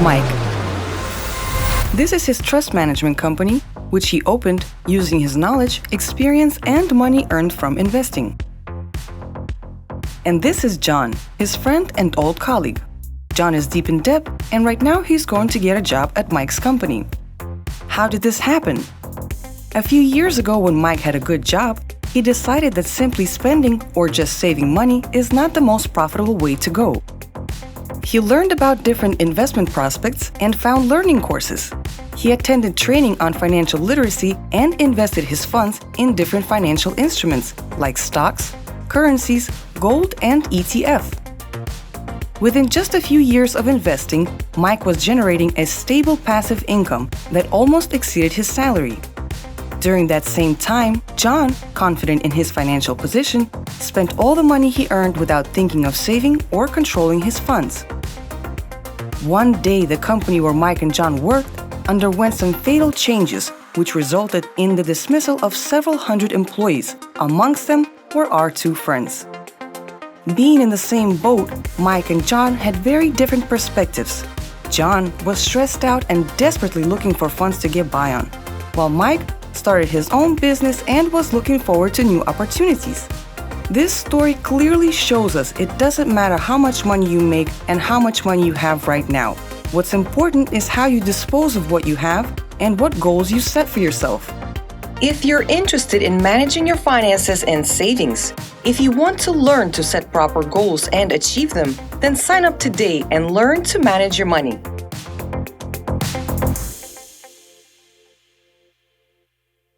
Mike. This is his trust management company, which he opened using his knowledge, experience, and money earned from investing. And this is John, his friend and old colleague. John is deep in debt, and right now he's going to get a job at Mike's company. How did this happen? A few years ago, when Mike had a good job, he decided that simply spending or just saving money is not the most profitable way to go. He learned about different investment prospects and found learning courses. He attended training on financial literacy and invested his funds in different financial instruments like stocks, currencies, gold, and ETF. Within just a few years of investing, Mike was generating a stable passive income that almost exceeded his salary. During that same time, John, confident in his financial position, spent all the money he earned without thinking of saving or controlling his funds. One day, the company where Mike and John worked underwent some fatal changes, which resulted in the dismissal of several hundred employees. Amongst them were our two friends. Being in the same boat, Mike and John had very different perspectives. John was stressed out and desperately looking for funds to get by on, while Mike started his own business and was looking forward to new opportunities. This story clearly shows us it doesn't matter how much money you make and how much money you have right now. What's important is how you dispose of what you have and what goals you set for yourself. If you're interested in managing your finances and savings, if you want to learn to set proper goals and achieve them, then sign up today and learn to manage your money.